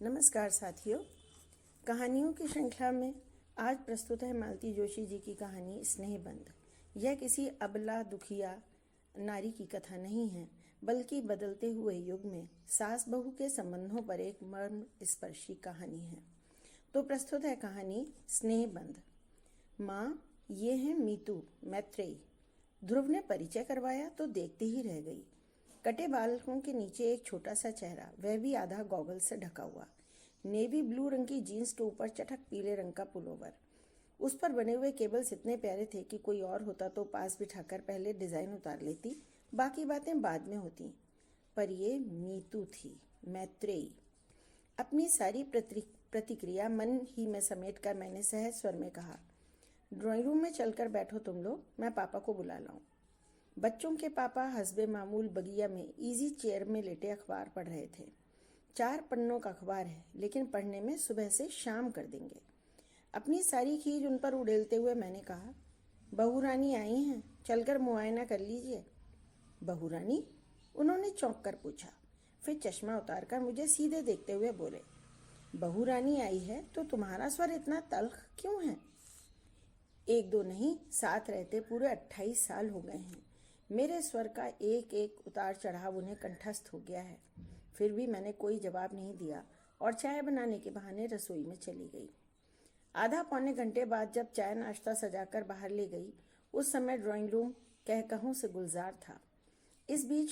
नमस्कार साथियों, कहानियों की श्रृंखला में आज प्रस्तुत है मालती जोशी जी की कहानी स्नेहबंध। यह किसी अबला दुखिया नारी की कथा नहीं है, बल्कि बदलते हुए युग में सास बहू के संबंधों पर एक मर्म स्पर्शी कहानी है। तो प्रस्तुत है कहानी स्नेहबंध। माँ, ये है मीतू मैत्रेयी। ध्रुव ने परिचय करवाया तो देखती ही रह गई। कटे बालों के नीचे एक छोटा सा चेहरा, वह भी आधा गॉगल से ढका हुआ। नेवी ब्लू रंग की जीन्स के ऊपर चटक पीले रंग का पुलोवर। उस पर बने हुए केबल्स इतने प्यारे थे कि कोई और होता तो पास बिठाकर पहले डिजाइन उतार लेती, बाकी बातें बाद में होती। पर ये मीतू थी, मैत्रेयी। अपनी सारी प्रतिक्रिया मन ही में समेट कर मैंने सहज स्वर में कहा, ड्राइंग रूम में चलकर बैठो तुम लोग, मैं पापा को बुला लाऊं। बच्चों के पापा हस्बे मामूल बगिया में इजी चेयर में लेटे अखबार पढ़ रहे थे। 4 पन्नों का अखबार है, लेकिन पढ़ने में सुबह से शाम कर देंगे। अपनी सारी खीज उन पर उड़ेलते हुए मैंने कहा, बहू रानी आई हैं, चलकर मुआयना कर लीजिए। बहू रानी? उन्होंने चौंक कर पूछा, फिर चश्मा उतारकर मुझे सीधे देखते हुए बोले, बहू रानी आई है तो तुम्हारा स्वर इतना तल्ख क्यों है? 1-2 नहीं, साथ रहते पूरे 28 साल हो गए हैं। मेरे स्वर का एक एक उतार चढ़ाव उन्हें कंठस्थ हो गया है। फिर भी मैंने कोई जवाब नहीं दिया और चाय बनाने के बहाने रसोई में चली गई। आधा पौने घंटे बाद जब चाय नाश्ता सजाकर बाहर ले गई, उस समय ड्राइंग रूम कहकहों से गुलजार था। इस बीच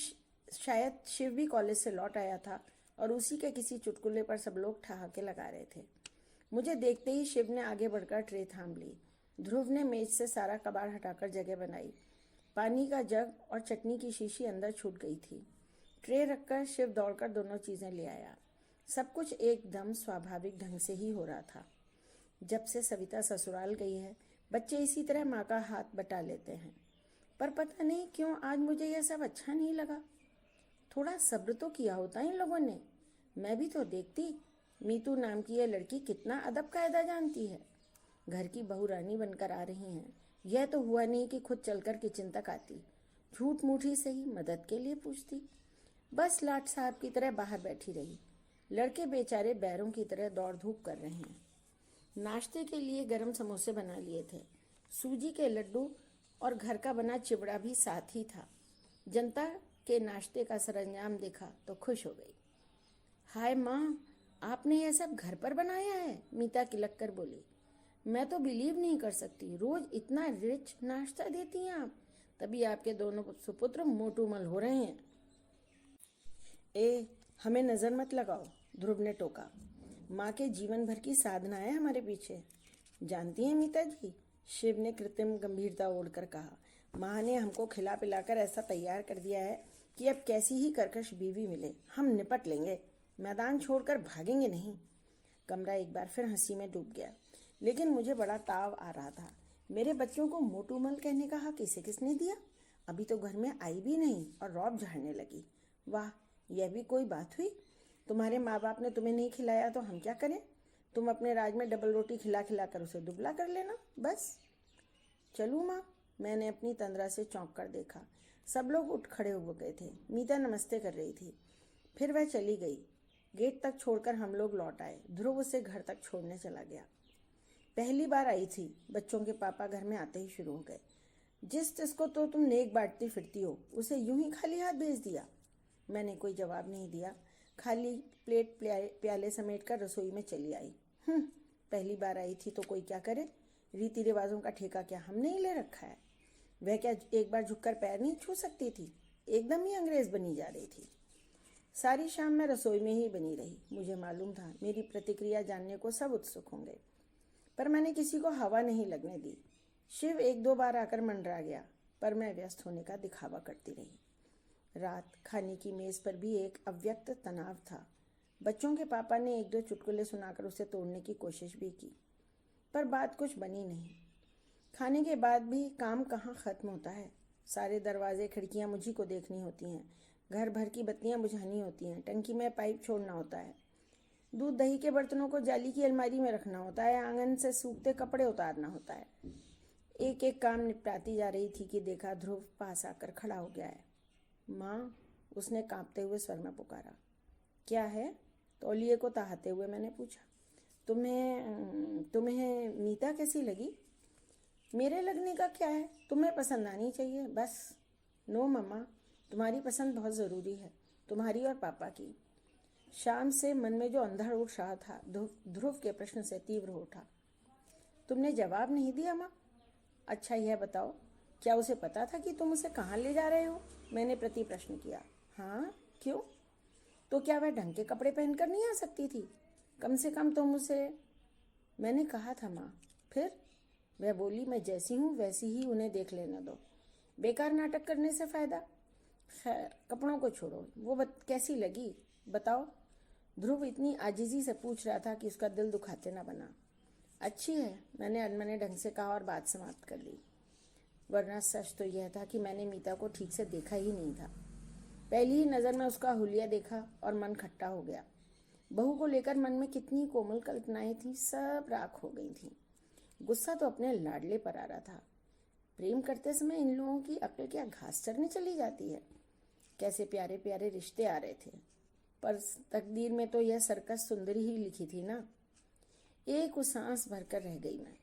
शायद शिव भी कॉलेज से लौट आया था और उसी के किसी चुटकुले पर सब लोग ठहाके लगा रहे थे। मुझे देखते ही शिव ने आगे बढ़कर ट्रे थाम ली। ध्रुव ने मेज से सारा कबाड़ हटाकर जगह बनाई। पानी का जग और चटनी की शीशी अंदर छूट गई थी। ट्रे रखकर शिव दौड़कर दोनों चीजें ले आया। सब कुछ एकदम स्वाभाविक ढंग से ही हो रहा था। जब से सविता ससुराल गई है, बच्चे इसी तरह माँ का हाथ बटा लेते हैं। पर पता नहीं क्यों आज मुझे यह सब अच्छा नहीं लगा। थोड़ा सब्र तो किया होता इन लोगों ने। मैं भी तो देखती, मीतू नाम की यह लड़की कितना अदब कायदा जानती है। घर की बहू रानी बनकर आ रही हैं। यह तो हुआ नहीं कि खुद चलकर किचन तक आती, झूठ मूठी से ही मदद के लिए पूछती। बस लाट साहब की तरह बाहर बैठी रही। लड़के बेचारे बैरों की तरह दौड़ धूप कर रहे हैं। नाश्ते के लिए गरम समोसे बना लिए थे, सूजी के लड्डू और घर का बना चिवड़ा भी साथ ही था। जनता के नाश्ते का सरंजाम देखा तो खुश हो गई। हाय माँ, आपने यह सब घर पर बनाया है? मीता किलक कर बोली। मैं तो बिलीव नहीं कर सकती, रोज इतना रिच नाश्ता देती हैं आप, तभी आपके दोनों सुपुत्र मोटूमल हो रहे हैं। हमें नजर मत लगाओ, ध्रुव ने टोका। माँ के जीवन भर की साधना है हमारे पीछे, जानती हैं मीता जी? शिव ने कृत्रिम गंभीरता ओढ़कर कहा। माँ ने हमको खिला पिलाकर ऐसा तैयार कर दिया है कि अब कैसी ही कर्कश बीवी मिले हम निपट लेंगे, मैदान छोड़कर भागेंगे नहीं। कमरा एक बार फिर हंसी में डूब गया, लेकिन मुझे बड़ा ताव आ रहा था। मेरे बच्चों को मोटूमल कहने का हक इसे किसने दिया? अभी तो घर में आई भी नहीं और रौब झाड़ने लगी। वाह, यह भी कोई बात हुई? तुम्हारे माँ बाप ने तुम्हें नहीं खिलाया तो हम क्या करें? तुम अपने राज में डबल रोटी खिला खिला कर उसे दुबला कर लेना बस। चलूँ माँ? मैंने अपनी तंद्रा से चौंक कर देखा। सब लोग उठ खड़े हो गए थे। मीता नमस्ते कर रही थी। फिर वह चली गई। गेट तक छोड़कर हम लोग लौट आए। ध्रुव उसे घर तक छोड़ने चला गया। पहली बार आई थी, बच्चों के पापा घर में आते ही शुरू हो गए। जिसको तो तुम नेक बांटती फिरती हो, उसे यूं ही खाली हाथ भेज दिया। मैंने कोई जवाब नहीं दिया, खाली प्लेट प्याले समेट कर रसोई में चली आई। पहली बार आई थी तो कोई क्या करे? रीति रिवाजों का ठेका क्या हमने ही ले रखा है? वह क्या एक बार झुककर पैर नहीं छू सकती थी? एकदम ही अंग्रेज बनी जा रही थी। सारी शाम मैं रसोई में ही बनी रही। मुझे मालूम था मेरी प्रतिक्रिया जानने को सब उत्सुक होंगे, पर मैंने किसी को हवा नहीं लगने दी। शिव 1-2 बार आकर मंडरा गया, पर मैं व्यस्त होने का दिखावा करती रही। रात खाने की मेज पर भी एक अव्यक्त तनाव था। बच्चों के पापा ने 1-2 चुटकुले सुनाकर उसे तोड़ने की कोशिश भी की, पर बात कुछ बनी नहीं। खाने के बाद भी काम कहाँ खत्म होता है। सारे दरवाजे खिड़कियाँ मुझी को देखनी होती हैं, घर भर की बत्तियाँ बुझानी होती हैं, टंकी में पाइप छोड़ना होता है, दूध दही के बर्तनों को जाली की अलमारी में रखना होता है, आंगन से सूखते कपड़े उतारना होता है। एक एक काम निपटाती जा रही थी कि देखा ध्रुव पास आकर खड़ा हो गया है। माँ, उसने कांपते हुए स्वर में पुकारा। क्या है? तौलिए को ताहते हुए मैंने पूछा, तुम्हें मीता कैसी लगी? मेरे लगने का क्या है, तुम्हें पसंद आनी चाहिए बस। नो मम्मा, तुम्हारी पसंद बहुत ज़रूरी है, तुम्हारी और पापा की। शाम से मन में जो अंधड़ उठ रहा था ध्रुव के प्रश्न से तीव्र हो उठा। तुमने जवाब नहीं दिया माँ? अच्छा यह बताओ, क्या उसे पता था कि तुम उसे कहाँ ले जा रहे हो? मैंने प्रति प्रश्न किया। हाँ, क्यों? तो क्या वह ढंग के कपड़े पहनकर नहीं आ सकती थी? कम से कम तुम उसे। मैंने कहा था माँ। फिर? वह बोली, मैं जैसी हूँ वैसी ही उन्हें देख लेने दो, बेकार नाटक करने से फायदा। खैर, कपड़ों को छोड़ो, वो कैसी लगी बताओ। ध्रुव इतनी आजिजी से पूछ रहा था कि उसका दिल दुखाते न बना। अच्छी है, मैंने अनमने ढंग से कहा और बात समाप्त कर दी। वरना सच तो यह था कि मैंने मीता को ठीक से देखा ही नहीं था। पहली ही नज़र में उसका हुलिया देखा और मन खट्टा हो गया। बहू को लेकर मन में कितनी कोमल कल्पनाएं थीं, सब राख हो गई थीं। गुस्सा तो अपने लाडले पर आ रहा था। प्रेम करते समय इन लोगों की अक्ल क्या घास चरने चली जाती है? कैसे प्यारे प्यारे रिश्ते आ रहे थे, पर तकदीर में तो यह सर्कस सुंदरी ही लिखी थी ना। एक सांस भरकर रह गई मैं।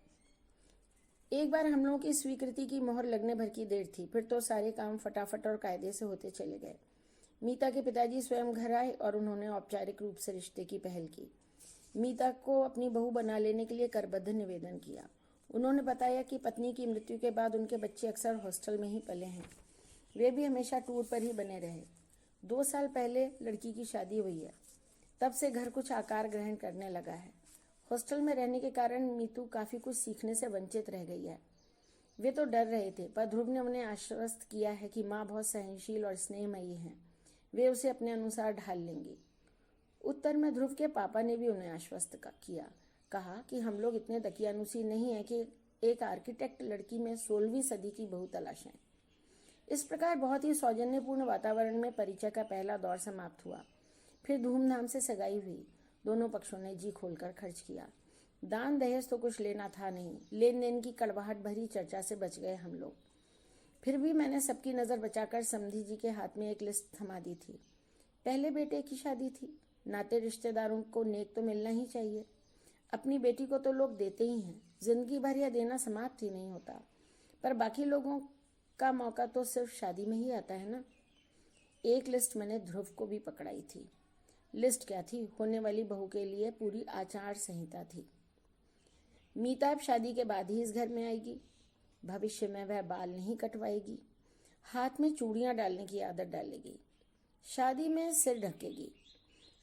एक बार हम लोगों की स्वीकृति की मोहर लगने भर की देर थी, फिर तो सारे काम फटाफट और कायदे से होते चले गए। मीता के पिताजी स्वयं घर आए और उन्होंने औपचारिक रूप से रिश्ते की पहल की। मीता को अपनी बहू बना लेने के लिए करबद्ध निवेदन किया। उन्होंने बताया कि पत्नी की मृत्यु के बाद उनके बच्चे अक्सर हॉस्टल में ही पले हैं, वे भी हमेशा टूर पर ही बने रहे। 2 साल पहले लड़की की शादी हुई है, तब से घर कुछ आकार ग्रहण करने लगा है। हॉस्टल में रहने के कारण मीतू काफ़ी कुछ सीखने से वंचित रह गई है। वे तो डर रहे थे, पर ध्रुव ने उन्हें आश्वस्त किया है कि माँ बहुत सहनशील और स्नेहमयी हैं, वे उसे अपने अनुसार ढाल लेंगी। उत्तर में ध्रुव के पापा ने भी उन्हें आश्वस्त किया। कहा कि हम लोग इतने दकियानुसी नहीं हैं कि एक आर्किटेक्ट लड़की में 16वीं सदी की बहू तलाशें। इस प्रकार बहुत ही सौजन्यपूर्ण वातावरण में परिचय का पहला दौर समाप्त हुआ। फिर धूमधाम से सगाई हुई। दोनों पक्षों ने जी खोलकर खर्च किया। दान दहेज तो कुछ लेना था नहीं, लेन देन की कड़वाहट भरी चर्चा से बच गए हम लोग। फिर भी मैंने सबकी नज़र बचाकर समधी जी के हाथ में एक लिस्ट थमा दी थी। पहले बेटे की शादी थी, नाते रिश्तेदारों को नेक तो मिलना ही चाहिए। अपनी बेटी को तो लोग देते ही हैं, जिंदगी भर यह देना समाप्त ही नहीं होता, पर बाकी लोगों का मौका तो सिर्फ शादी में ही आता है ना। एक लिस्ट मैंने ध्रुव को भी पकड़ाई थी। लिस्ट क्या थी? होने वाली बहू के लिए पूरी आचार संहिता थी। मीता अब शादी के बाद ही इस घर में आएगी। भविष्य में वह बाल नहीं कटवाएगी, हाथ में चूड़ियां डालने की आदत डालेगी, शादी में सिर ढकेगी,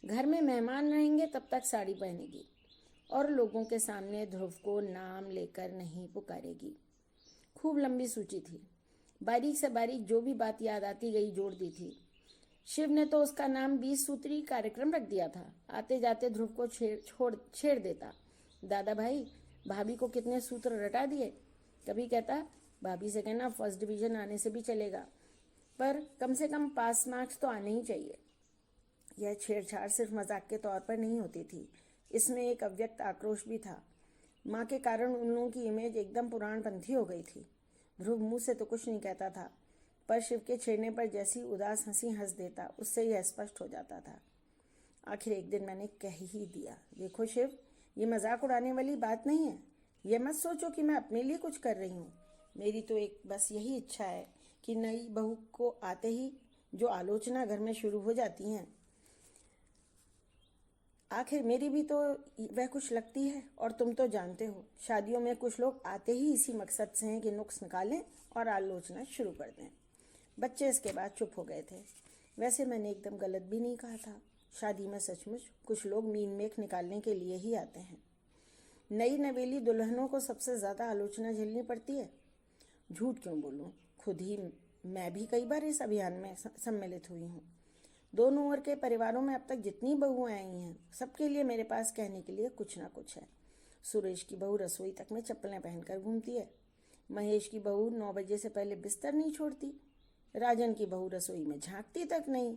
घर में मेहमान रहेंगे तब तक साड़ी पहनेगी और लोगों के सामने ध्रुव को नाम लेकर नहीं पुकारेगी। खूब लंबी सूची थी, बारीक से बारीक जो भी बात याद आती गई जोड़ दी थी। शिव ने तो उसका नाम 20 सूत्री कार्यक्रम रख दिया था। आते जाते ध्रुव को छेड़ देता, दादा भाई भाभी को कितने सूत्र रटा दिए। कभी कहता, भाभी से कहना फर्स्ट डिवीजन आने से भी चलेगा, पर कम से कम पास मार्क्स तो आने ही चाहिए। यह छेड़छाड़ सिर्फ मजाक के तौर पर नहीं होती थी, इसमें एक अव्यक्त आक्रोश भी था। माँ के कारण उन लोगों की इमेज एकदम पुराणपंथी हो गई थी। ध्रुव मुंह से तो कुछ नहीं कहता था, पर शिव के छेड़ने पर जैसी उदास हंसी हंस देता, उससे यह स्पष्ट हो जाता था। आखिर एक दिन मैंने कह ही दिया, देखो शिव, ये मजाक उड़ाने वाली बात नहीं है। यह मत सोचो कि मैं अपने लिए कुछ कर रही हूँ। मेरी तो एक बस यही इच्छा है कि नई बहू को आते ही जो आलोचना घर में शुरू हो जाती हैं, आखिर मेरी भी तो वह कुछ लगती है। और तुम तो जानते हो, शादियों में कुछ लोग आते ही इसी मकसद से हैं कि नुक्स निकालें और आलोचना शुरू कर दें। बच्चे इसके बाद चुप हो गए थे। वैसे मैंने एकदम गलत भी नहीं कहा था। शादी में सचमुच कुछ लोग मीन मेख निकालने के लिए ही आते हैं। नई नवेली दुल्हनों को सबसे ज़्यादा आलोचना झेलनी पड़ती है। झूठ क्यों बोलूं, खुद ही मैं भी कई बार इस अभियान में सम्मिलित हुई हूँ। दोनों ओर के परिवारों में अब तक जितनी बहुएं आई हैं, सबके लिए मेरे पास कहने के लिए कुछ ना कुछ है। सुरेश की बहू रसोई तक में चप्पलें पहनकर घूमती है। महेश की बहू 9 बजे से पहले बिस्तर नहीं छोड़ती। राजन की बहू रसोई में झांकती तक नहीं।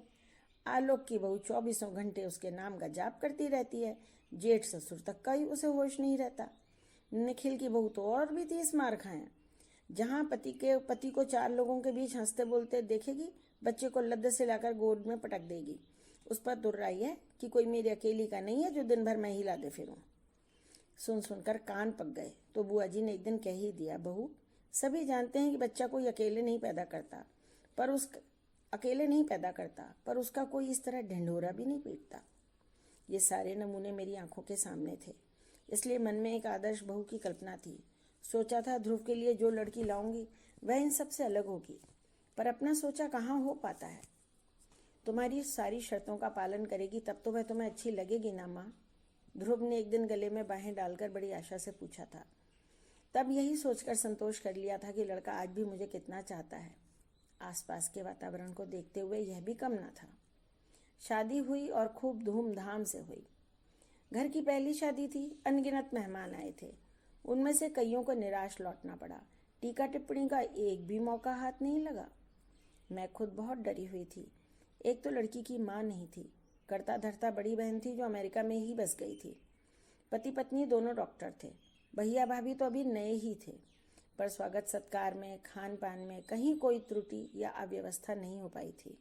आलोक की बहू 24 घंटे उसके नाम का जाप करती रहती है। जेठ ससुर तक का ही उसे होश नहीं रहता। निखिल की बहू तो और भी 30 मार खाएं। जहाँ पति को 4 लोगों के बीच हंसते बोलते देखेगी, बच्चे को लद्द से लाकर गोद में पटक देगी। उस पर दुर्राई है कि कोई मेरी अकेली का नहीं है जो दिन भर मैं ही लादे फिरूं। सुन सुनकर कान पक गए तो बुआ जी ने एक दिन कह ही दिया, बहू सभी जानते हैं कि बच्चा कोई अकेले नहीं पैदा करता, पर उसका कोई इस तरह ढिंढोरा भी नहीं पीटता। ये सारे नमूने मेरी आंखों के सामने थे, इसलिए मन में एक आदर्श बहू की कल्पना थी। सोचा था ध्रुव के लिए जो लड़की लाऊंगी वह इन सबसे अलग होगी, पर अपना सोचा कहाँ हो पाता है। तुम्हारी सारी शर्तों का पालन करेगी तब तो वह तुम्हें अच्छी लगेगी ना माँ? ध्रुव ने एक दिन गले में बाहें डालकर बड़ी आशा से पूछा था। तब यही सोचकर संतोष कर लिया था कि लड़का आज भी मुझे कितना चाहता है। आसपास के वातावरण को देखते हुए यह भी कम न था। शादी हुई और खूब धूमधाम से हुई। घर की पहली शादी थी, अनगिनत मेहमान आए थे। उनमें से कईयों को निराश लौटना पड़ा। टीका टिप्पणी का एक भी मौका हाथ नहीं लगा। मैं खुद बहुत डरी हुई थी। एक तो लड़की की माँ नहीं थी, करता धरता बड़ी बहन थी जो अमेरिका में ही बस गई थी। पति पत्नी दोनों डॉक्टर थे। भैया भाभी तो अभी नए ही थे, पर स्वागत सत्कार में, खान पान में कहीं कोई त्रुटि या अव्यवस्था नहीं हो पाई थी।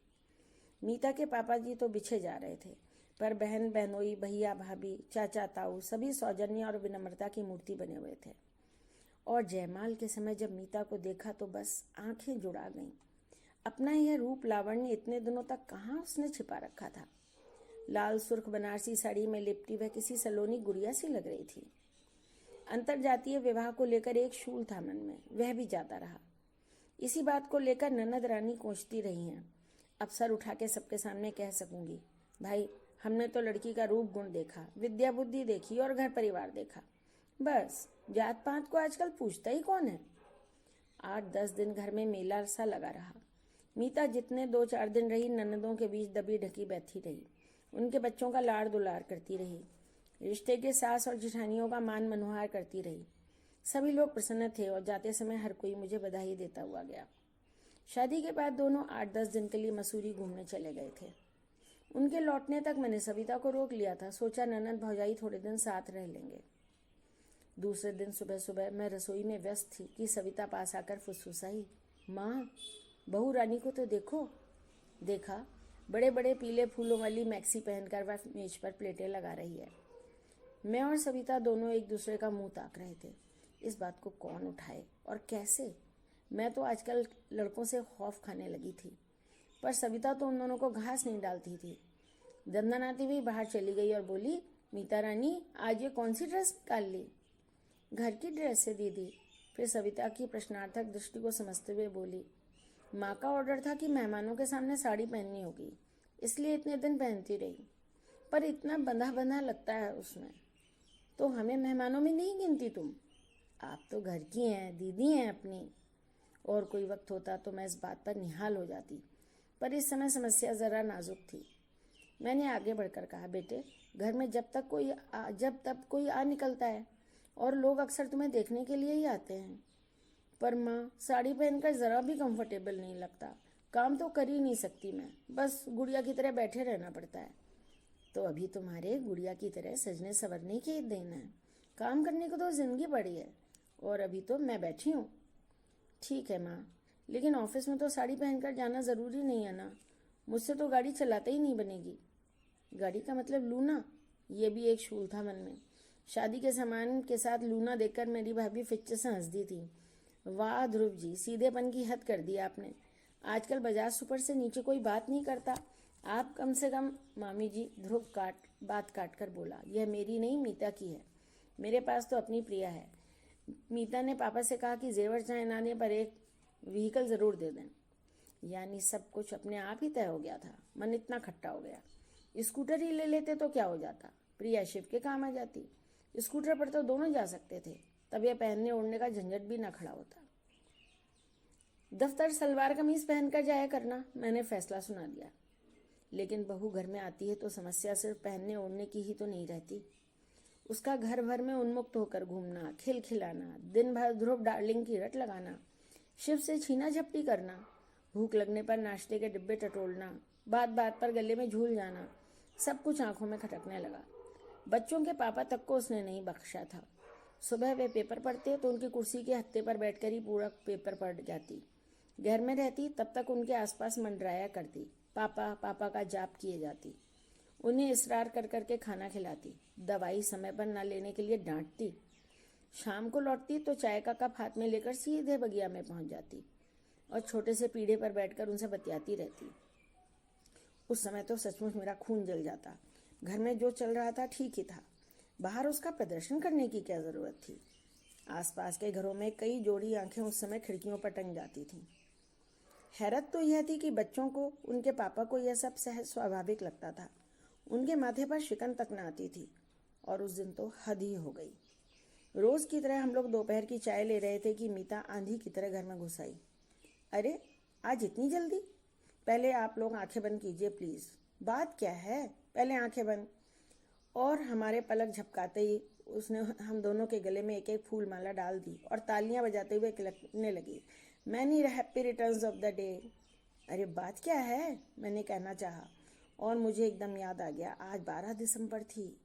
मीता के पापा जी तो बिछे जा रहे थे, पर बहन बहनोई, भैया भाभी, चाचा ताऊ सभी सौजन्य और विनम्रता की मूर्ति बने हुए थे। और जयमाल के समय जब मीता को देखा तो बस आंखें जुड़ा गईं। अपना यह रूप लावण्य इतने दिनों तक कहाँ उसने छिपा रखा था। लाल सुर्ख बनारसी साड़ी में लिपटी वह किसी सलोनी गुड़िया सी लग रही थी। अंतरजातीय विवाह को लेकर एक शूल था मन में, वह भी जाता रहा। इसी बात को लेकर ननद रानी कोसती रही हैं। अब सर उठा के सबके सामने कह सकूंगी, भाई हमने तो लड़की का रूप गुण देखा, विद्या बुद्धि देखी और घर परिवार देखा, बस जात पात को आजकल पूछता ही कौन है। 8-10 दिन घर में मेला सा लगा रहा। मीता जितने 2-4 दिन रही ननदों के बीच दबी ढकी बैठी रही, उनके बच्चों का लाड़ दुलार करती रही, रिश्ते के सास और जिठानियों का मान मनुहार करती रही। सभी लोग प्रसन्न थे और जाते समय हर कोई मुझे बधाई देता हुआ गया। शादी के बाद दोनों 8-10 दिन के लिए मसूरी घूमने चले गए थे। उनके लौटने तक मैंने सविता को रोक लिया था। सोचा ननद भौजाई थोड़े दिन साथ रह लेंगे। दूसरे दिन सुबह सुबह मैं रसोई में व्यस्त थी कि सविता पास आकर फुसफुसाई, माँ बहू रानी को तो देखो। देखा, बड़े बड़े पीले फूलों वाली मैक्सी पहनकर वह मेज पर प्लेटें लगा रही है। मैं और सविता दोनों एक दूसरे का मुंह ताक रहे थे। इस बात को कौन उठाए और कैसे? मैं तो आजकल लड़कों से खौफ खाने लगी थी, पर सविता तो उन दोनों को घास नहीं डालती थी। दंदनाती भी बाहर चली गई और बोली, मीता रानी आज ये कौन सी ड्रेस निकाल ली? घर की ड्रेस है दीदी। फिर सविता की प्रश्नार्थक दृष्टि को समझते हुए बोली, माँ का ऑर्डर था कि मेहमानों के सामने साड़ी पहननी होगी, इसलिए इतने दिन पहनती रही, पर इतना बंधा बंधा लगता है उसमें। तो हमें मेहमानों में नहीं गिनती तुम? आप तो घर की हैं, दीदी हैं अपनी। और कोई वक्त होता तो मैं इस बात पर निहाल हो जाती, पर इस समय समस्या ज़रा नाजुक थी। मैंने आगे बढ़कर कहा, बेटे घर में जब तक कोई आ निकलता है और लोग अक्सर तुम्हें देखने के लिए ही आते हैं। पर माँ साड़ी पहनकर ज़रा भी कंफर्टेबल नहीं लगता, काम तो कर ही नहीं सकती मैं, बस गुड़िया की तरह बैठे रहना पड़ता है। तो अभी तुम्हारे गुड़िया की तरह सजने संवरने के दिन है, काम करने को तो जिंदगी पड़ी है, और अभी तो मैं बैठी हूँ। ठीक है माँ, लेकिन ऑफिस में तो साड़ी पहनकर जाना ज़रूरी नहीं है ना? मुझसे तो गाड़ी चलाते ही नहीं बनेगी। गाड़ी का मतलब लूना? ये भी एक शूल था मन में। शादी के सामान के साथ लूना देखकर मेरी भाभी फिच्चे से हंस दी थी। वाह ध्रुव जी, सीधेपन की हद कर दी आपने। आजकल बजाज सुपर से नीचे कोई बात नहीं करता। आप कम से कम। मामी जी, ध्रुव बात काट कर बोला, यह मेरी नहीं मीता की है। मेरे पास तो अपनी प्रिया है। मीता ने पापा से कहा कि जेवर चाहे नाने पर एक व्हीकल ज़रूर दे दें। यानी सब कुछ अपने आप ही तय हो गया था। मन इतना खट्टा हो गया। स्कूटर ही ले लेते तो क्या हो जाता, प्रिया शिव के काम आ जाती। स्कूटर पर तो दोनों जा सकते थे, तब यह पहनने ओढ़ने का झंझट भी ना खड़ा होता। दफ्तर सलवार कमीज पहनकर जाया करना, मैंने फैसला सुना दिया। लेकिन बहू घर में आती है तो समस्या सिर्फ पहनने ओढ़ने की ही तो नहीं रहती। उसका घर भर में उन्मुक्त होकर घूमना, खिलखिलाना, दिन भर ध्रुव डार्लिंग की रट लगाना, शिव से छीना झपटी करना, भूख लगने पर नाश्ते के डिब्बे टटोलना, बात बात पर गले में झूल जाना, सब कुछ आंखों में खटकने लगा। बच्चों के पापा तक को उसने नहीं बख्शा था। सुबह वे पेपर पढ़ते तो उनकी कुर्सी के हत्थे पर बैठकर ही पूरा पेपर पढ़ जाती। घर में रहती तब तक उनके आसपास मंडराया करती, पापा पापा का जाप किए जाती। उन्हें इसरार कर करके खाना खिलाती, दवाई समय पर न लेने के लिए डांटती। शाम को लौटती तो चाय का कप हाथ में लेकर सीधे बगिया में पहुंच जाती और छोटे से पीढ़े पर बैठकर उनसे बतियाती रहती। उस समय तो सचमुच मेरा खून जल जाता। घर में जो चल रहा था ठीक ही था, बाहर उसका प्रदर्शन करने की क्या जरूरत थी। आसपास के घरों में कई जोड़ी आंखें उस समय खिड़कियों पर टंग जाती थीं। हैरत तो यह थी कि बच्चों को, उनके पापा को यह सब सहज स्वाभाविक लगता था। उनके माथे पर शिकन तक न आती थी। और उस दिन तो हद ही हो गई। रोज की तरह हम लोग दोपहर की चाय ले रहे थे कि मीता आंधी की तरह घर में घुस आई। अरे, आज इतनी जल्दी? पहले आप लोग आंखें बंद कीजिए प्लीज। बात क्या है? पहले आंखें बंद। और हमारे पलक झपकाते ही उसने हम दोनों के गले में एक एक फूल माला डाल दी और तालियां बजाते हुए किलकने लगी। Many happy returns of the day. अरे बात क्या है? मैंने कहना चाहा और मुझे एकदम याद आ गया, आज 12 दिसंबर थी,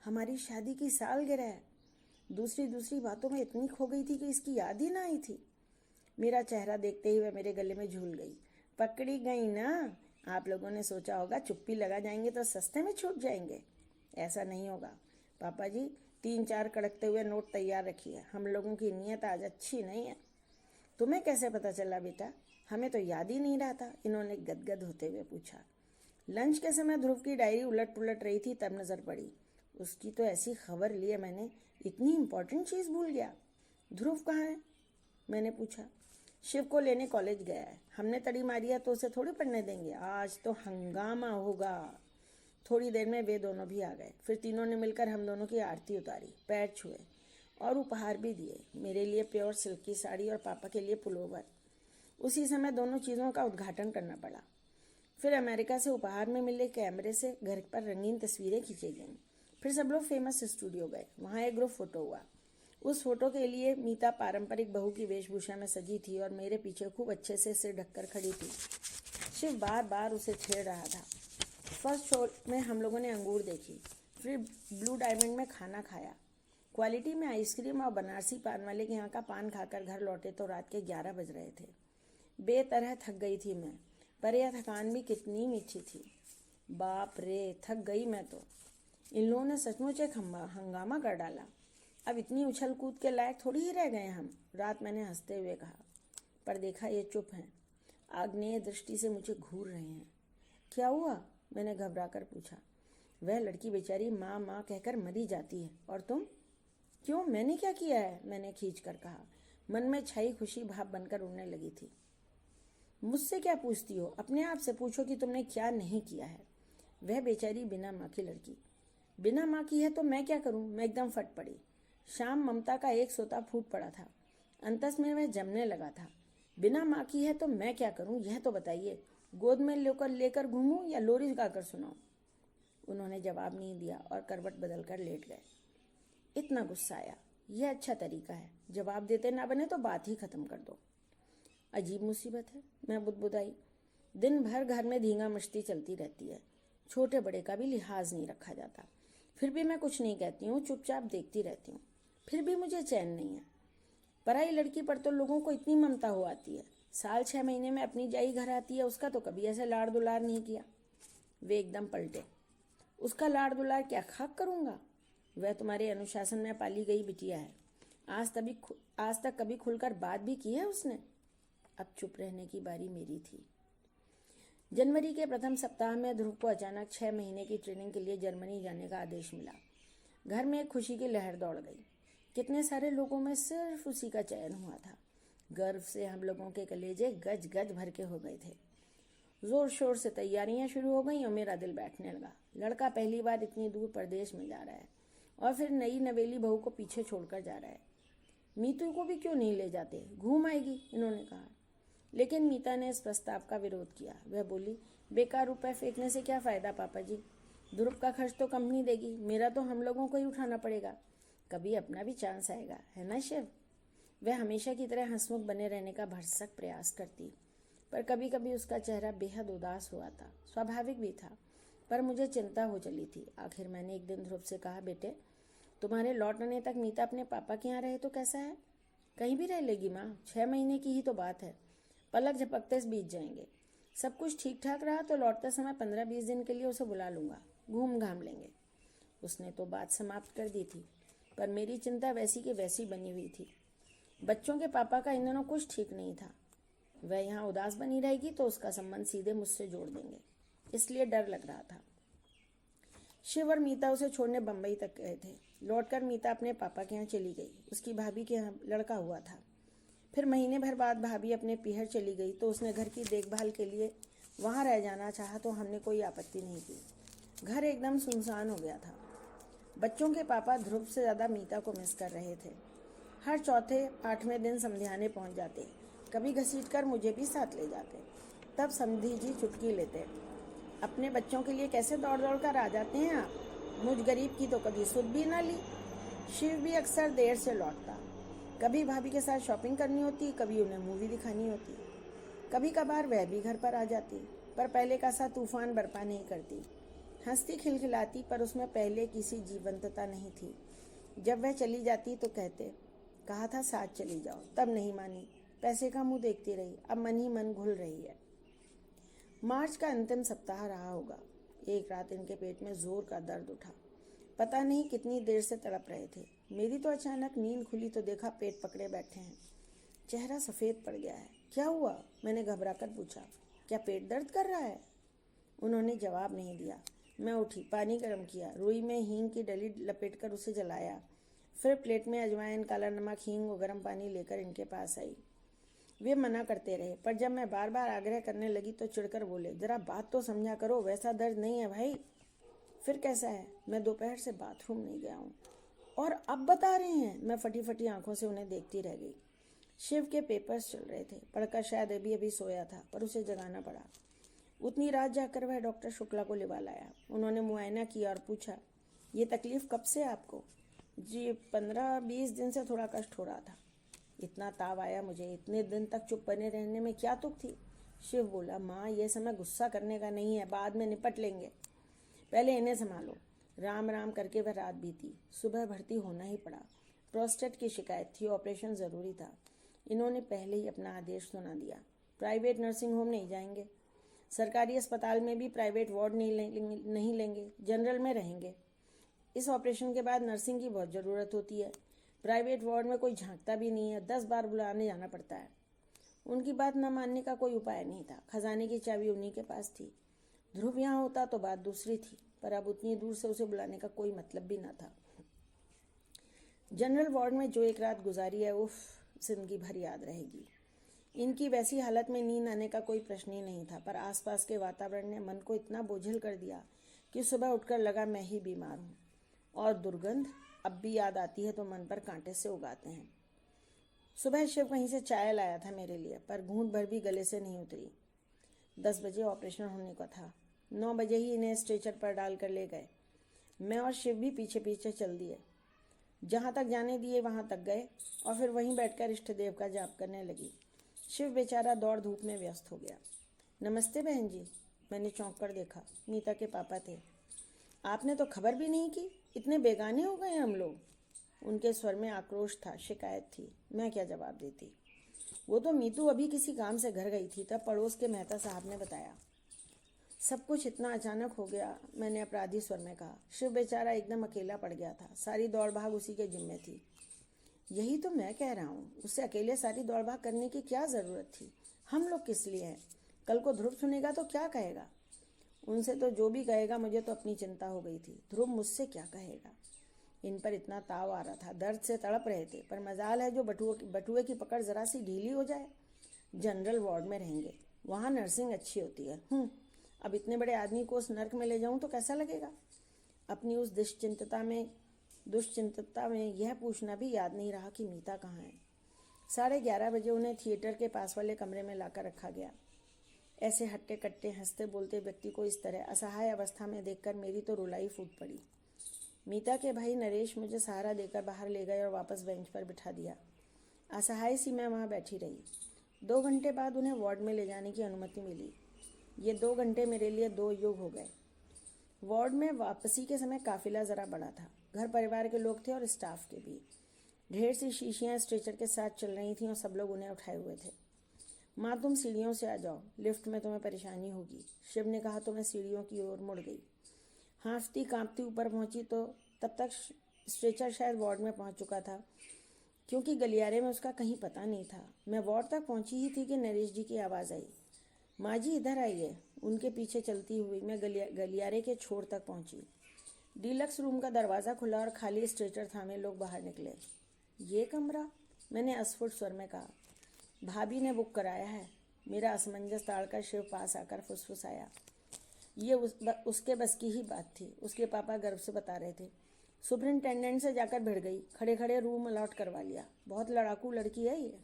हमारी शादी की सालगिरह। दूसरी बातों में इतनी खो गई थी कि इसकी याद ही ना आई थी। मेरा चेहरा देखते ही वह मेरे गले में झूल गई। पकड़ी गई ना? आप लोगों ने सोचा होगा चुप्पी लगा जाएंगे तो सस्ते में छूट जाएंगे। ऐसा नहीं होगा पापा जी। 3-4 कड़कते हुए नोट तैयार रखिए, हम लोगों की नीयत आज अच्छी नहीं है। तुम्हें कैसे पता चला बेटा? हमें तो याद ही नहीं रहा था, इन्होंने गदगद होते हुए पूछा। लंच के समय ध्रुव की डायरी उलट पुलट रही थी, तब नजर पड़ी। उसकी तो ऐसी खबर ली है मैंने, इतनी इंपॉर्टेंट चीज भूल गया। ध्रुव कहाँ है? मैंने पूछा। शिव को लेने कॉलेज गया है। हमने तड़ी मारी है तो उसे थोड़ी पढ़ने देंगे, आज तो हंगामा होगा। थोड़ी देर में वे दोनों भी आ गए। फिर तीनों ने मिलकर हम दोनों की आरती उतारी, पैर छुए और उपहार भी दिए। मेरे लिए प्योर सिल्क की साड़ी और पापा के लिए पुलोवर। उसी समय दोनों चीज़ों का उद्घाटन करना पड़ा। फिर अमेरिका से उपहार में मिले कैमरे से घर पर रंगीन तस्वीरें खींची गईं। फिर सब लोग फेमस स्टूडियो गए, वहाँ एक ग्रुप फोटो हुआ। उस फोटो के लिए मीता पारंपरिक बहू की वेशभूषा में सजी थी और मेरे पीछे खूब अच्छे से सिर ढककर खड़ी थी। शिव बार बार उसे छेड़ रहा था। फर्स्ट शो में हम लोगों ने अंगूर देखी, फिर ब्लू डायमंड में खाना खाया। क्वालिटी में आइसक्रीम और बनारसी पान वाले के यहाँ का पान खाकर घर लौटे तो रात के 11 बज रहे थे। बेतरह थक गई थी मैं, पर यह थकान भी कितनी मीठी थी। बाप रे, थक गई मैं तो। इन लोगों ने सचमुच एक हंगामा कर डाला। अब इतनी उछल कूद के लायक थोड़ी ही रह गए हम, रात मैंने हंसते हुए कहा। पर देखा ये चुप हैं, आग्नेय दृष्टि से मुझे घूर रहे हैं। क्या हुआ? मैंने घबरा कर पूछा। वह लड़की बेचारी माँ माँ कहकर मरी जाती है, और तुम? क्यों, मैंने क्या किया है? मैंने खींच कर कहा। मन में छाई खुशी भाप बनकर उड़ने लगी थी। मुझसे क्या पूछती हो? अपने आप से पूछो कि तुमने क्या नहीं किया है। वह बेचारी बिना माँ की लड़की, बिना माँ की है तो मैं क्या करूं? मैं एकदम फट पड़ी। शाम ममता का एक सोता फूट पड़ा था, अंतस में वह जमने लगा था। बिना माँ की है तो मैं क्या करूं, यह तो बताइए। गोद में लेकर घूमूं या लोरी गाकर सुनाऊं? उन्होंने जवाब नहीं दिया और करवट बदलकर लेट गए। इतना गुस्सा आया। यह अच्छा तरीका है, जवाब देते ना बने तो बात ही खत्म कर दो। अजीब मुसीबत है, मैं बुदबुदाई। दिन भर घर में धींगा मस्ती चलती रहती है, छोटे बड़े का भी लिहाज नहीं रखा जाता। फिर भी मैं कुछ नहीं कहती हूँ, चुपचाप देखती रहती हूँ। फिर भी मुझे चैन नहीं है। पराई लड़की पर तो लोगों को इतनी ममता हो आती है। साल 6 महीने में अपनी जाई घर आती है, उसका तो कभी ऐसे लाड़ दुलार नहीं किया। वे एकदम पलटे। उसका लाड़ दुलार क्या खाक करूँगा? वह तुम्हारे अनुशासन में पाली गई बिटिया है। आज तक कभी खुलकर बात भी की है उसने? अब चुप रहने की बारी मेरी थी। जनवरी के प्रथम सप्ताह में ध्रुव को अचानक 6 महीने की ट्रेनिंग के लिए जर्मनी जाने का आदेश मिला। घर में एक खुशी की लहर दौड़ गई। कितने सारे लोगों में सिर्फ उसी का चयन हुआ था। गर्व से हम लोगों के कलेजे गज गज भर के हो गए थे। जोर शोर से तैयारियां शुरू हो गई और मेरा दिल बैठने लगा। लड़का पहली बार इतनी दूर प्रदेश में जा रहा है और फिर नई नवेली बहू को पीछे छोड़कर जा रहा है। मीतू को भी क्यों नहीं ले जाते, घूम आएगी, इन्होंने कहा। लेकिन मीता ने इस प्रस्ताव का विरोध किया। वह बोली, बेकार रुपए फेंकने से क्या फायदा पापा जी, ध्रुव का खर्च तो कंपनी देगी, मेरा तो हम लोगों को ही उठाना पड़ेगा। कभी अपना भी चांस आएगा, है ना शिव? वह हमेशा की तरह हंसमुख बने रहने का भरसक प्रयास करती, पर कभी कभी उसका चेहरा बेहद उदास हुआ था। स्वाभाविक भी था, पर मुझे चिंता हो चली थी। आखिर मैंने एक दिन ध्रुव से कहा, बेटे तुम्हारे लौटने तक मीता अपने पापा के यहाँ रहे तो कैसा है? कहीं भी रह लेगी माँ, 6 महीने की ही तो बात है, पलक झपकते बीत जाएंगे। सब कुछ ठीक ठाक रहा तो लौटते समय 15-20 दिन के लिए उसे बुला लूंगा। घूम घाम लेंगे। उसने तो बात समाप्त कर दी थी, पर मेरी चिंता वैसी की वैसी बनी हुई थी। बच्चों के पापा का इन दिनों कुछ ठीक नहीं था। वह यहाँ उदास बनी रहेगी तो उसका संबंध सीधे मुझसे जोड़ देंगे, इसलिए डर लग रहा था। शिव और मीता उसे छोड़ने बम्बई तक गए थे। लौटकर मीता अपने पापा के यहाँ चली गई। उसकी भाभी के यहाँ लड़का हुआ था। फिर महीने भर बाद भाभी अपने पीहर चली गई तो उसने घर की देखभाल के लिए वहाँ रह जाना चाहा तो हमने कोई आपत्ति नहीं की। घर एकदम सुनसान हो गया था। बच्चों के पापा ध्रुव से ज़्यादा मीता को मिस कर रहे थे। हर चौथे आठवें दिन समधियाने पहुँच जाते, कभी घसीट कर मुझे भी साथ ले जाते। तब समधी जी चुटकी लेते, अपने बच्चों के लिए कैसे दौड़ दौड़ कर आ जाते हैं आप, मुझ गरीब की तो कभी सुध भी ना ली। शिव भी अक्सर देर से लौटता। कभी भाभी के साथ शॉपिंग करनी होती, कभी उन्हें मूवी दिखानी होती। कभी कभार वह भी घर पर आ जाती, पर पहले का सा तूफान बर्पा नहीं करती। हंसती खिलखिलाती, पर उसमें पहले किसी जीवंतता नहीं थी। जब वह चली जाती तो कहते, कहा था साथ चली जाओ, तब नहीं मानी, पैसे का मुंह देखती रही, अब मन ही मन घुल रही है। मार्च का अंतिम सप्ताह रहा होगा। एक रात इनके पेट में जोर का दर्द उठा। पता नहीं कितनी देर से तड़प रहे थे। मेरी तो अचानक नींद खुली तो देखा पेट पकड़े बैठे हैं। चेहरा सफ़ेद पड़ गया है। क्या हुआ? मैंने घबराकर पूछा। क्या पेट दर्द कर रहा है? उन्होंने जवाब नहीं दिया। मैं उठी, पानी गर्म किया, रुई में हींग की डली लपेटकर उसे जलाया। फिर प्लेट में अजवाइन, काला नमक, हींग और गर्म पानी लेकर इनके पास आई। वे मना करते रहे, पर जब मैं बार बार आग्रह करने लगी तो चिढ़कर बोले, जरा बात तो समझा करो, वैसा दर्द नहीं है भाई। फिर कैसा है? मैं दोपहर से बाथरूम नहीं गया हूँ। और अब बता रहे हैं? मैं फटी फटी आंखों से उन्हें देखती रह गई। शिव के पेपर्स चल रहे थे। पढ़कर शायद अभी अभी सोया था, पर उसे जगाना पड़ा। उतनी रात जाकर वह डॉक्टर शुक्ला को लिवा लाया। उन्होंने मुआयना किया और पूछा, ये तकलीफ कब से आपको? जी 15-20 दिन से थोड़ा कष्ट हो रहा था। इतना ताव आया मुझे। इतने दिन तक चुप बने रहने में क्या तुक थी? शिव बोला, माँ यह समय गुस्सा करने का नहीं है, बाद में निपट लेंगे, पहले इन्हें संभालो। राम राम करके वह रात बीती। सुबह भर्ती होना ही पड़ा। प्रोस्टेट की शिकायत थी, ऑपरेशन ज़रूरी था। इन्होंने पहले ही अपना आदेश सुना दिया। प्राइवेट नर्सिंग होम नहीं जाएंगे, सरकारी अस्पताल में भी प्राइवेट वार्ड नहीं लेंगे, जनरल में रहेंगे। इस ऑपरेशन के बाद नर्सिंग की बहुत ज़रूरत होती है। प्राइवेट वार्ड में कोई झांकता भी नहीं है, 10 बार बुलाने जाना पड़ता है। उनकी बात न मानने का कोई उपाय नहीं था। खजाने की चाबी उन्हीं के पास थी। ध्रुव यहाँ होता तो बात दूसरी थी, पर अब उतनी दूर से उसे बुलाने का कोई मतलब भी न था। जनरल वार्ड में जो एक रात गुजारी है, उफ, जिंदगी भर याद रहेगी। इनकी वैसी हालत में नींद आने का कोई प्रश्न ही नहीं था, पर आसपास के वातावरण ने मन को इतना बोझिल कर दिया कि सुबह उठकर लगा मैं ही बीमार हूँ। और दुर्गंध अब भी याद आती है तो मन पर कांटे से उगाते हैं। सुबह शिव कहीं से चाय लाया था मेरे लिए, पर घूंट भर भी गले से नहीं उतरी। 10 बजे ऑपरेशन होने का था। 9 बजे ही इन्हें स्ट्रेचर पर डाल कर ले गए। मैं और शिव भी पीछे पीछे चल दिए। जहाँ तक जाने दिए वहाँ तक गए और फिर वहीं बैठकर इष्ट देव का जाप करने लगी। शिव बेचारा दौड़ धूप में व्यस्त हो गया। नमस्ते बहन जी। मैंने चौंक कर देखा। मीता के पापा थे। आपने तो खबर भी नहीं की, इतने बेगाने हो गए हम लोग। उनके स्वर में आक्रोश था, शिकायत थी। मैं क्या जवाब देती? वो तो मीतू अभी किसी काम से घर गई थी, तब पड़ोस के मेहता साहब ने बताया। सब कुछ इतना अचानक हो गया, मैंने अपराधी स्वर में कहा। शिव बेचारा एकदम अकेला पड़ गया था। सारी दौड़ भाग उसी के जिम्मे थी। यही तो मैं कह रहा हूँ, उसे अकेले सारी दौड़ भाग करने की क्या ज़रूरत थी? हम लोग किस लिए हैं? कल को ध्रुव सुनेगा तो क्या कहेगा? उनसे तो जो भी कहेगा, मुझे तो अपनी चिंता हो गई थी। ध्रुव मुझसे क्या कहेगा? इन पर इतना ताव आ रहा था, दर्द से तड़प रहे थे, पर मजाल है जो बटुए की पकड़ जरा सी ढीली हो जाए। जनरल वार्ड में रहेंगे, वहाँ नर्सिंग अच्छी होती है। अब इतने बड़े आदमी को उस नर्क में ले जाऊँ तो कैसा लगेगा? अपनी उस दुश्चिंतता में यह पूछना भी याद नहीं रहा कि मीता कहाँ है। 11:30 बजे उन्हें थिएटर के पास वाले कमरे में लाकर रखा गया। ऐसे हट्टे कट्टे हंसते बोलते व्यक्ति को इस तरह असहाय अवस्था में देखकर मेरी तो रुलाई फूट पड़ी। मीता के भाई नरेश मुझे सहारा देकर बाहर ले गए और वापस बेंच पर बिठा दिया। असहाय सी मैं वहाँ बैठी रही। 2 घंटे बाद उन्हें वार्ड में ले जाने की अनुमति मिली। ये 2 घंटे मेरे लिए 2 युग हो गए। वार्ड में वापसी के समय काफिला ज़रा बड़ा था। घर परिवार के लोग थे और स्टाफ के भी। ढेर सी शीशियाँ स्ट्रेचर के साथ चल रही थीं और सब लोग उन्हें उठाए हुए थे। माँ तुम सीढ़ियों से आ जाओ, लिफ्ट में तुम्हें परेशानी होगी, शिव ने कहा तो मैं सीढ़ियों की ओर मुड़ गई। हाँफती कांपती ऊपर पहुंची तो तब तक स्ट्रेचर शायद वार्ड में पहुंच चुका था, क्योंकि गलियारे में उसका कहीं पता नहीं था। मैं वार्ड तक पहुंची ही थी कि नरेश जी की आवाज़ आई, माँ जी इधर आइए। उनके पीछे चलती हुई मैं गलियारे के छोर तक पहुंची। डीलक्स रूम का दरवाज़ा खुला और खाली स्ट्रेचर थामे लोग बाहर निकले। ये कमरा? मैंने अस्फुट स्वर में कहा। भाभी ने बुक कराया है। मेरा असमंजस ताड़कर शिव पास आकर फुसफुसाया। ये उसके बस की ही बात थी। उसके पापा गर्व से बता रहे थे। सुपरिंटेंडेंट से जाकर भिड़ गई, खड़े खड़े रूम अलॉट करवा लिया। बहुत लड़ाकू लड़की है ये।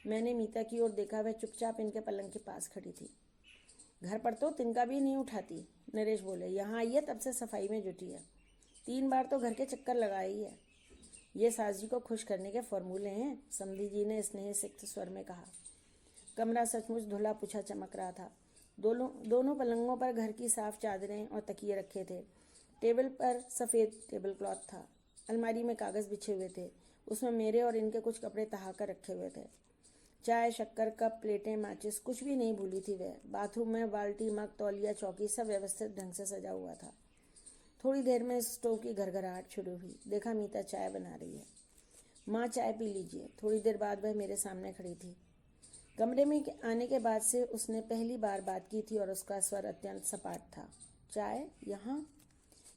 मैंने मीता की ओर देखा। वह चुपचाप इनके पलंग के पास खड़ी थी। घर पर तो तिनका भी नहीं उठाती, नरेश बोले। यहाँ आई है तब से सफाई में जुटी है। 3 बार तो घर के चक्कर लगाई है। ये सास जी को खुश करने के फॉर्मूले हैं, समधी जी ने स्नेह सिक्त स्वर में कहा। कमरा सचमुच धुला पुछा चमक रहा था। दोनों पलंगों पर घर की साफ चादरें और तकिए रखे थे। टेबल पर सफ़ेद टेबल क्लॉथ था। अलमारी में कागज़ बिछे हुए थे। उसमें मेरे और इनके कुछ कपड़े तहाकर रखे हुए थे। चाय, शक्कर, कप, प्लेटें, माचिस, कुछ भी नहीं भूली थी वह। बाथरूम में बाल्टी, मग, तौलिया, चौकी सब व्यवस्थित ढंग से सजा हुआ था। थोड़ी देर में स्टोव की घरघराहट शुरू हुई। देखा मीता चाय बना रही है। माँ चाय पी लीजिए। थोड़ी देर बाद वह मेरे सामने खड़ी थी। कमरे में आने के बाद से उसने पहली बार बात की थी और उसका स्वर अत्यंत सपाट था। चाय यहाँ?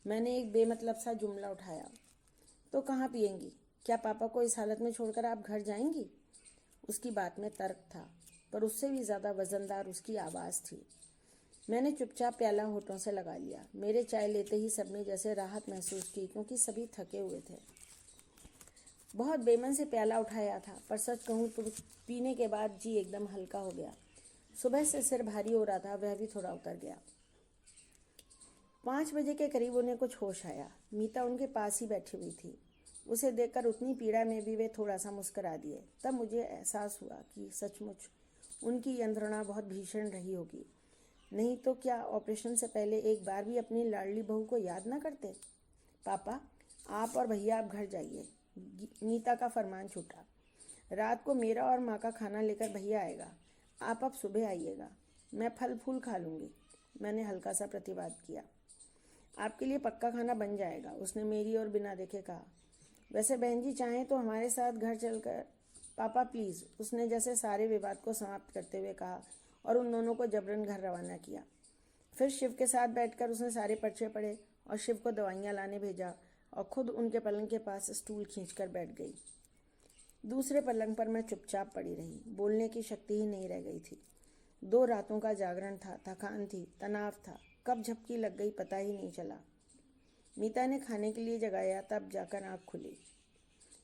मैंने एक बेमतलब सा जुमला उठाया। तो कहाँ पियेंगी? क्या पापा को इस हालत में छोड़कर आप घर जाएंगी? उसकी बात में तर्क था, पर उससे भी ज़्यादा वजनदार उसकी आवाज़ थी। मैंने चुपचाप प्याला होठों से लगा लिया। मेरे चाय लेते ही सबने जैसे राहत महसूस की, क्योंकि सभी थके हुए थे। बहुत बेमन से प्याला उठाया था, पर सच कहूँ तो पीने के बाद जी एकदम हल्का हो गया। सुबह से सिर भारी हो रहा था, वह भी थोड़ा उतर गया। 5 बजे के करीब उन्हें कुछ होश आया। मीता उनके पास ही बैठी हुई थी। उसे देखकर उतनी पीड़ा में भी वे थोड़ा सा मुस्कुरा दिए। तब मुझे एहसास हुआ कि सचमुच उनकी यंत्रणा बहुत भीषण रही होगी। नहीं तो क्या ऑपरेशन से पहले एक बार भी अपनी लाडली बहू को याद ना करते? पापा, आप और भैया आप घर जाइए, मीता का फरमान छूटा। रात को मेरा और माँ का खाना लेकर भैया आएगा। आप अब सुबह आइएगा। मैं फल फूल खा लूँगी। मैंने हल्का सा प्रतिवाद किया। आपके लिए पक्का खाना बन जाएगा, उसने मेरी ओर बिना देखे कहा। वैसे बहन जी चाहें तो हमारे साथ घर चलकर। पापा प्लीज़, उसने जैसे सारे विवाद को समाप्त करते हुए कहा और उन दोनों को जबरन घर रवाना किया। फिर शिव के साथ बैठकर उसने सारे पर्चे पढ़े और शिव को दवाइयाँ लाने भेजा और खुद उनके पलंग के पास स्टूल खींचकर बैठ गई। दूसरे पलंग पर मैं चुपचाप पड़ी रही। बोलने की शक्ति ही नहीं रह गई थी। 2 रातों का जागरण था, थकान थी, तनाव था। कब झपकी लग गई पता ही नहीं चला। मीता ने खाने के लिए जगाया, तब जाकर आँख खुली।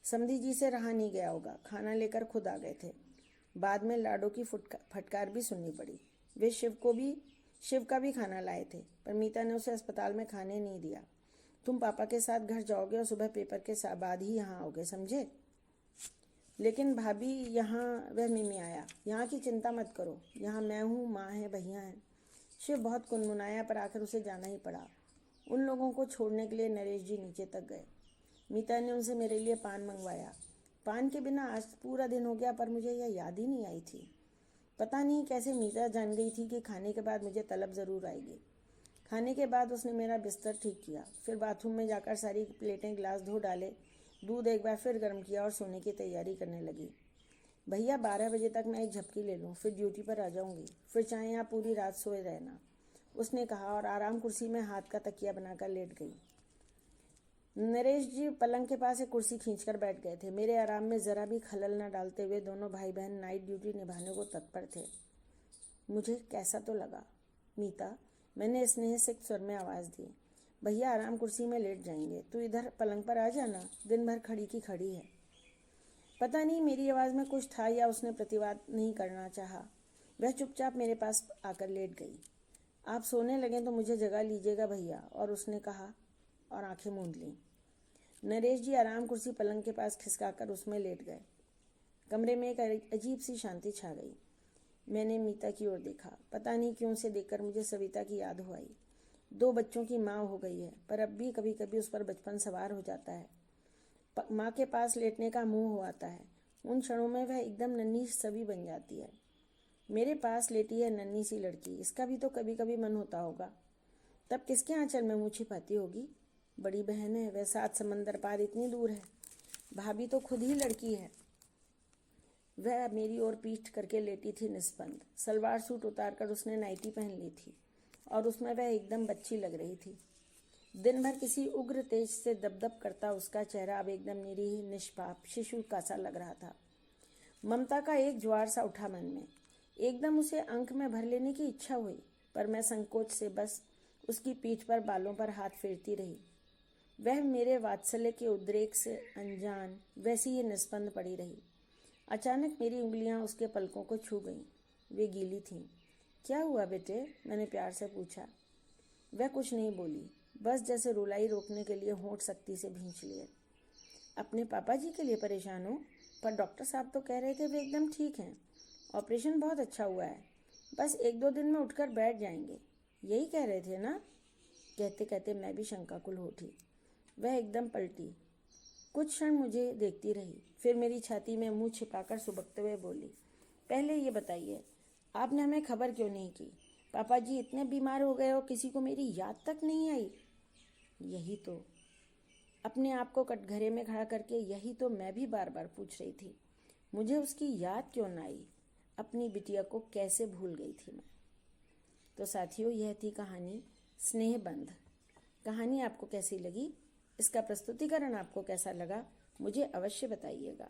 समधी जी से रहा नहीं गया होगा, खाना लेकर खुद आ गए थे। बाद में लाडो की फटकार भी सुननी पड़ी। वे शिव का भी खाना लाए थे, पर मीता ने उसे अस्पताल में खाने नहीं दिया। तुम पापा के साथ घर जाओगे और सुबह पेपर के बाद ही यहाँ आओगे, समझे? लेकिन भाभी, यहाँ वह मिमियाया। यहाँ की चिंता मत करो, यहाँ मैं हूँ, माँ है, भैया हैं। शिव बहुत कुनमुनाया, पर आखिर उसे जाना ही पड़ा। उन लोगों को छोड़ने के लिए नरेश जी नीचे तक गए। मीता ने उनसे मेरे लिए पान मंगवाया। पान के बिना आज पूरा दिन हो गया, पर मुझे यह याद ही नहीं आई थी। पता नहीं कैसे मीता जान गई थी कि खाने के बाद मुझे तलब ज़रूर आएगी। खाने के बाद उसने मेरा बिस्तर ठीक किया, फिर बाथरूम में जाकर सारी प्लेटें गिलास धो डाले, दूध एक बार फिर गर्म किया और सोने की तैयारी करने लगी। भैया 12 बजे तक मैं एक झपकी ले लूँ, फिर ड्यूटी पर आ जाऊँगी। फिर चाहे आप पूरी रात सोए रहना, उसने कहा और आराम कुर्सी में हाथ का तकिया बनाकर लेट गई। नरेश जी पलंग के पास एक कुर्सी खींचकर बैठ गए थे। मेरे आराम में ज़रा भी खलल न डालते हुए दोनों भाई बहन नाइट ड्यूटी निभाने को तत्पर थे। मुझे कैसा तो लगा। मीता, मैंने स्नेह से स्वर में आवाज़ दी। भैया आराम कुर्सी में लेट जाएंगे, तू इधर पलंग पर आ जाना, दिन भर खड़ी की खड़ी है। पता नहीं मेरी आवाज़ में कुछ था या उसने प्रतिवाद नहीं करना चाहा। वह चुपचाप मेरे पास आकर लेट गई। आप सोने लगें तो मुझे जगा लीजिएगा भैया, और उसने कहा और आंखें मूंद लीं। नरेश जी आराम कुर्सी पलंग के पास खिसकाकर उसमें लेट गए। कमरे में एक अजीब सी शांति छा गई। मैंने मीता की ओर देखा। पता नहीं क्यों उसे देखकर मुझे सविता की याद हो आई। 2 बच्चों की माँ हो गई है, पर अब भी कभी कभी उस पर बचपन सवार हो जाता है। माँ के पास लेटने का मुँह हो आता है। उन क्षणों में वह एकदम नन्ही सवी बन जाती है। मेरे पास लेटी है नन्ही सी लड़की, इसका भी तो कभी कभी मन होता होगा। तब किसके आंचल में मुँह छिपाती होगी? बड़ी बहन है, वह 7 समंदर पार इतनी दूर है। भाभी तो खुद ही लड़की है। वह मेरी ओर पीठ करके लेटी थी निस्पंद। सलवार सूट उतारकर उसने नाइटी पहन ली थी और उसमें वह एकदम बच्ची लग रही थी। दिन भर किसी उग्र तेज से दबदब करता उसका चेहरा अब एकदम निरीह, निष्पाप, शिशु का सा लग रहा था। ममता का एक ज्वार सा उठा मन में। एकदम उसे अंक में भर लेने की इच्छा हुई, पर मैं संकोच से बस उसकी पीठ पर बालों पर हाथ फेरती रही। वह मेरे वात्सल्य के उद्रेक से अनजान वैसी ही निस्पंद पड़ी रही। अचानक मेरी उंगलियां उसके पलकों को छू गईं। वे गीली थीं। क्या हुआ बेटे? मैंने प्यार से पूछा। वह कुछ नहीं बोली, बस जैसे रुलाई रोकने के लिए होंठ सख्ती से भींच लिए। अपने पापा जी के लिए परेशान हो? पर डॉक्टर साहब तो कह रहे थे वे एकदम ठीक हैं। ऑपरेशन बहुत अच्छा हुआ है, बस 1-2 दिन में उठकर बैठ जाएंगे, यही कह रहे थे ना? कहते कहते मैं भी शंकाकुल हो उठी। वह एकदम पलटी, कुछ क्षण मुझे देखती रही, फिर मेरी छाती में मुंह छिपाकर सुबकते हुए बोली, पहले ये बताइए, आपने हमें खबर क्यों नहीं की? पापा जी इतने बीमार हो गए हो, किसी को मेरी याद तक नहीं आई। यही तो, अपने आप को कटघरे में खड़ा करके यही तो मैं भी बार बार पूछ रही थी। मुझे उसकी याद क्यों ना आई? अपनी बिटिया को कैसे भूल गई थी मैं? तो साथियों, यह थी कहानी स्नेहबंध। कहानी आपको कैसी लगी? इसका प्रस्तुतिकरण आपको कैसा लगा? मुझे अवश्य बताइएगा।